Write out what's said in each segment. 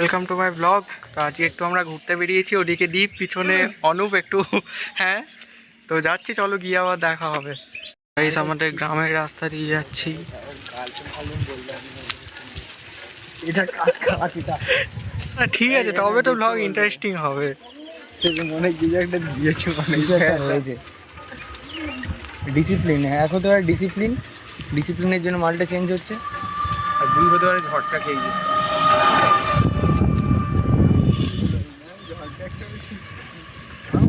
Welcome to my blog. তো আজকে একটু আমরা ঘুরতে বেরিয়েছি, ওদিকে দ্বীপ, পিছনে অনুপ একটু হ্যাঁ, তো যাচ্ছি, চলো গিয়ে আবার দেখা হবে। গাইস, আমাদের গ্রামের রাস্তা দিয়ে যাচ্ছি। ঠিক আছে, তবে তো ব্লগ ইন্টারেস্টিং হবে। মনে কিছু একটা দিয়েছে, মনে হয়েছে ডিসিপ্লিন। এখন তো আর ডিসিপ্লিনের জন্য মালটা চেঞ্জ হচ্ছে। আর দুই হতে পারে ঝড়টা খেয়ে গেছে।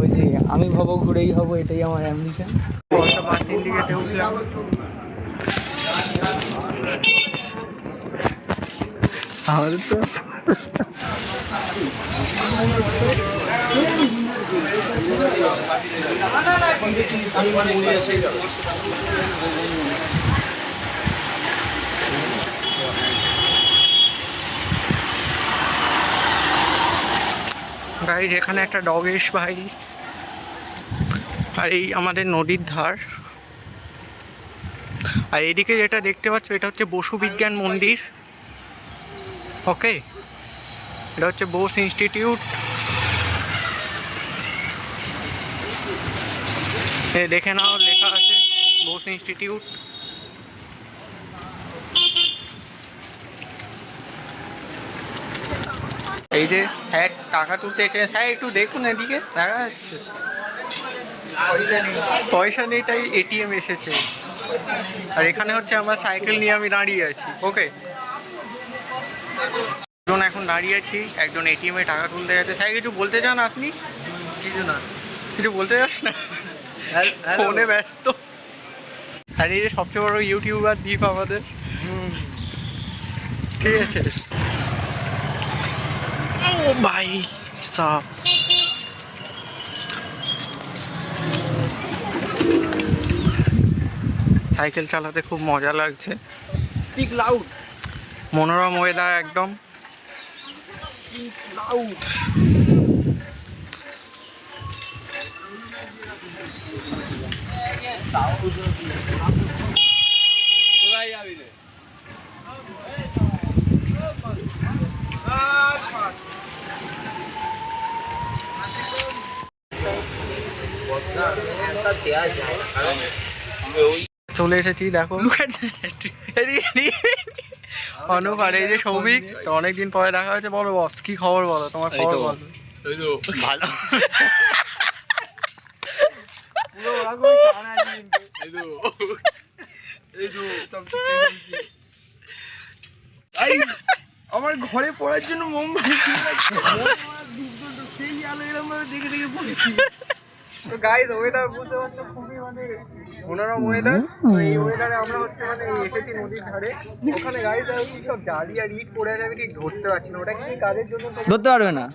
ওই যে আমি ভাবো ঘুরেই হবো, এটাই আমার অ্যাম্বিশন। দিকে উঠলাম। আমাদের তো গাইজ, এখানে একটা ডগেশ ভাই, আর এই আমাদের নদীর ধার। আর এদিকে যেটা দেখতে পাচ্ছ, এটা হচ্ছে বসু বিজ্ঞান মন্দির। ওকে, এটা হচ্ছে বোস ইনস্টিটিউট। দেখে নাও, লেখা আছে বোস ইনস্টিটিউট। এই যে স্যার টাকা তুলতে এসে, স্যার একটু দেখুন এদিকে, দেখা যাচ্ছে পয়সা নেই, তাই এটিএম এসেছে। আর এখানে হচ্ছে আমার সাইকেল নিয়ে আমি দাঁড়িয়ে আছি। ওকে, একজন এখন দাঁড়িয়ে আছি, একজন এটিএমে টাকা তুলতে যাচ্ছে। স্যার কিছু বলতে চান আপনি? কিছু না, কিছু বলতে চাস না? ফোনে ব্যস্ত। আর এই যে সবচেয়ে বড় ইউটিউবার দ্বীপ আমাদের। ঠিক আছে। ও ভাই সাপ, সাইকেল চালাতে খুব মজা লাগছে। স্পিক লাউড, মনোরম ওয়েদার একদম। Speak loud. চলে এসেছি, দেখো অনুপ আর এই যে সৌভিক। তো অনেকদিন পরে দেখা হয়েছে। বলো বস, কি খবর বলো, তোমার খবর বলো। ভালো। আমার ঘরে পড়ার জন্য মোমবাতি সেই আলো এরকম ভাবে দেখে দেখে পড়েছি। তো গাইস, ওয়েদার বুঝতে পারছো, খুবই মানে মনোরম ওয়েদার। তো এই ওয়েদারে আমরা হচ্ছে মানে এসেছি নদীর ধারে। ওখানে গাইস কি সব জালি আর ইট পড়ে আছে, আমি ঠিক ধরতে পারছি না ওটা কি কাজের জন্য। ধরতে পারবে না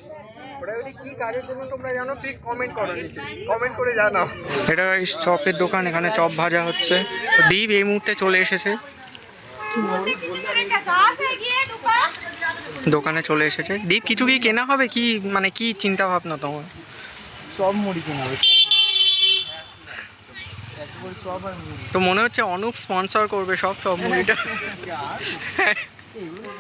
ওটা কি কাজের জন্য তোমরা জানো, প্লিজ কমেন্ট করো, নিচে কমেন্ট করে জানাও। এটা চপের দোকান, এখানে চপ ভাজা হচ্ছে। দ্বীপ এই মুহূর্তে চলে এসেছে, দোকানে চলে এসেছে। দ্বীপ, কিছু কি কেনা হবে? কি মানে কি চিন্তা ভাবনা তোমার? চপ মুড়ি কেনা হবে। তো মনে হচ্ছে অনুপ স্পন্সর করবে সব চপ মুড়িটা।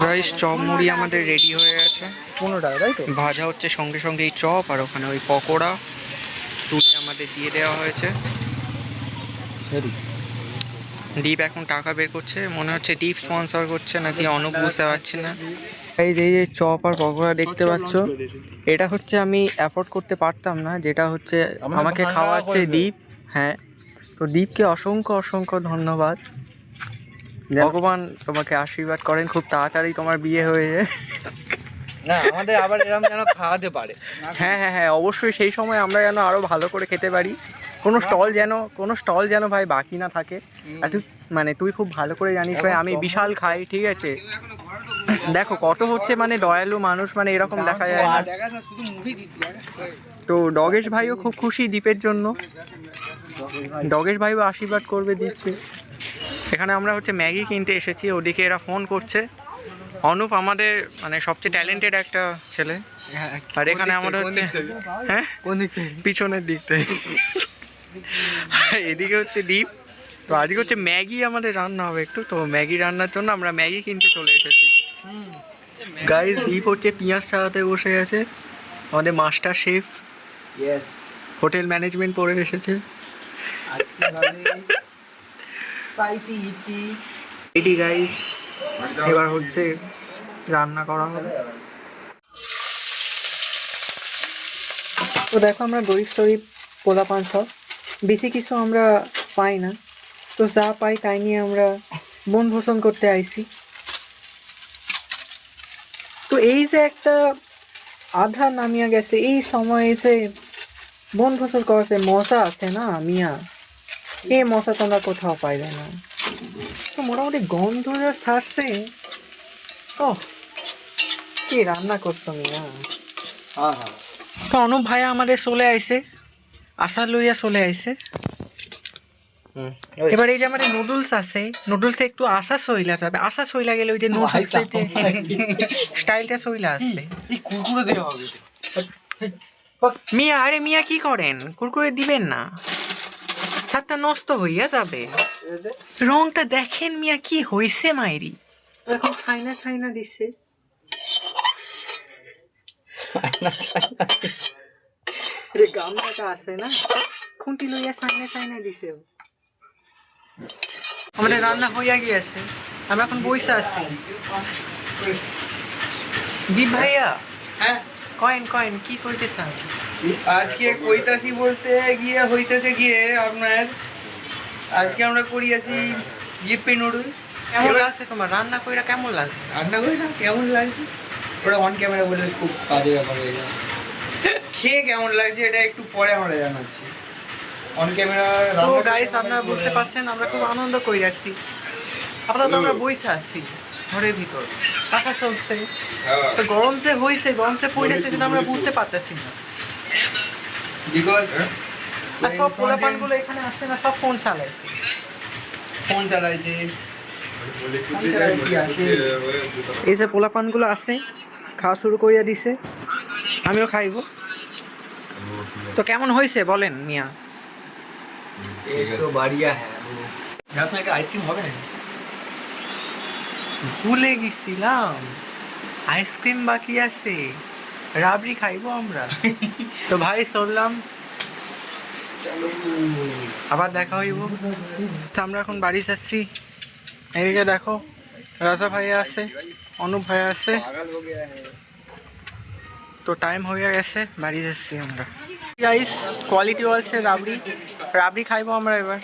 রাইস চপ মুড়ি আমাদের রেডি হয়ে গেছে। 15 টাকা, তাই তো? ভাজা হচ্ছে সঙ্গে সঙ্গে এই চপ, আর ওখানে ওই পকোড়া তুলে আমাদের দিয়ে দেওয়া হয়েছে। দীপ এখন টাকা বের করছে, মনে হচ্ছে দীপ স্পন্সর করছে নাকি অনুপ, বুঝতে পারছি না। এই যে চপ আর পকোড়া দেখতে পাচ্ছ, এটা হচ্ছে আমি অ্যাফোর্ড করতে পারতাম না, যেটা হচ্ছে আমাকে খাওয়াচ্ছে দীপ। হ্যাঁ, তো দীপকে অসংখ্য অসংখ্য ধন্যবাদ। ভগবান তোমাকে আশীর্বাদ করেন, খুব তাড়াতাড়ি তোমার বিয়ে হয়ে যায়। না, আমাদের আবার এরকম যেন খাওয়াতে পারে। হ্যাঁ হ্যাঁ হ্যাঁ, অবশ্যই সেই সময় আমরা যেন আরো ভালো করে খেতে পারি। কোনো স্টল যেন ভাই বাকি না থাকে। আর তুই মানে তুই খুব ভালো করে জানিস ভাই, আমি বিশাল খাই, ঠিক আছে? দেখো কত হচ্ছে মানে দয়ালু মানুষ, মানে এরকম দেখা যায় না। তো ডগেশ ভাইও খুব খুশি দ্বীপের জন্য, ডগেশ ভাইও আশীর্বাদ করবে, দিচ্ছে। এখানে আমরা হচ্ছে ম্যাগি কিনতে এসেছি, ওদিকে এরা ফোন করছে। অনুপ আমাদের মানে সবচেয়ে ট্যালেন্টেড একটা ছেলে। আর এখানে আমাদের হচ্ছে, হ্যাঁ কোন দিক থেকে? পিছনের দিক থেকে। এদিকে হচ্ছে দ্বীপ। তো আজকে হচ্ছে ম্যাগি আমাদের রান্না হবে একটু, তো ম্যাগি রান্নার জন্য আমরা ম্যাগি কিনতে চলে এসেছি। গাইস দীপ হচ্ছে পেঁয়াজ ছাড়াতে বসে গেছে, আমাদের master chef yes, hotel management পড়ে এসেছে। আজকে হবে স্পাইসি ইটি। এটি গাইস এবার হচ্ছে রান্না করা হবে। তো দেখো আমরা গরিব শরীফ পোলাপান সব, বেশি কিছু আমরা পাই না, তো যা পাই তাই নিয়ে আমরা বনভোজন করতে আইছি। তো এই যে একটা আধা নামিয়া গেছে, এই সময় এসে বনভোজন করাতে মজা আছে না মিয়া, এই মজা তোমরা কোথাও পাইবে না। তো মোটামুটি গন্ধ যা ছাড়ছে, ও কি রান্না করছো মিয়া। হ্যাঁ হ্যাঁ, তো অনুপ ভাইয়া আমাদের চলে আইছে, আশা লইয়া চলে আইছে। এবার এই যে আমাদের নুডলস আছে, নুডলসে একটু আশা সইলা যাবে, আশা সইলা গেলে ওই যে নুডলসের যে স্টাইলটা সইলা আসবে। এই কুরকুরে দেওয়া হবে। মিয়া, আরে মিয়া কি করেন, কুরকুরে দিবেন না, ছাদটা নষ্ট হইয়া যাবে। রংটা দেখেন মিয়া কি হইছে মাইরি, এখন ছাইনা ছাইনা দিচ্ছে। রে গামলাটা আছে না, খুঁটি লইয়া ছাইনা ছাইনা দিছে। আমাদের রান্না হইয়া গিয়েছে, আমরা এখন বইসা আছি। দীপ ভাইয়া, হ্যাঁ, কয়েন কি করতেছেন? আজকে কইতাছি বলতে গিয়ে হইতেছে গিয়ে আপনার, আজকে আমরা করিয়াছি ইপ্পি নুডলস। কেমন লাগছে তোমার রান্না কইরা, কেমন লাগছে? রান্না করি না কেমন লাগছে ওটা অন ক্যামেরা বলে খুব কাজে ব্যাপার হয়ে যাবে। খেয়ে কেমন লাগছে এটা একটু পরে আমরা জানাচ্ছি অন ক্যামেরা। তো গাইস আপনারা বুঝতে পারছেন আমরা খুব আনন্দ কইরাছি। আপনারা তো আমরা বইসা আছি ঘরের ভিতর, পাখা চলছে, তো গরম যে হইছে, গরম যে পড়েছে সেটা আমরা বুঝতে পারতেছি না। বিকজ আর সব পোলাপানগুলো এখানে আসছে না, সব ফোন চালাইছে। ফোন চালাইছে, এই যে পোলাপানগুলো আছে খাওয়া শুরু করিয়া দিছে, আমিও খাইব। তো কেমন হয়েছে বলেন মিয়া? তো বাড়িয়া হ্যাঁ, একটা আইসক্রিম হবে না? ভুলে গেছিলাম আইসক্রিম বাকি আছে, রাবড়ি খাইবো আমরা। তো ভাই চললাম, আবার দেখা হইব। তো আমরা এখন বাড়ি যাচ্ছি। এদিকে দেখো রাজা ভাইয়া আছে, অনুপ ভাইয়া আছে। তো টাইম হয়ে গেছে, বাড়ি যাচ্ছি আমরা। গাইস কোয়ালিটি ওয়ালসে রাবড়ি খাইবো আমরা এবার।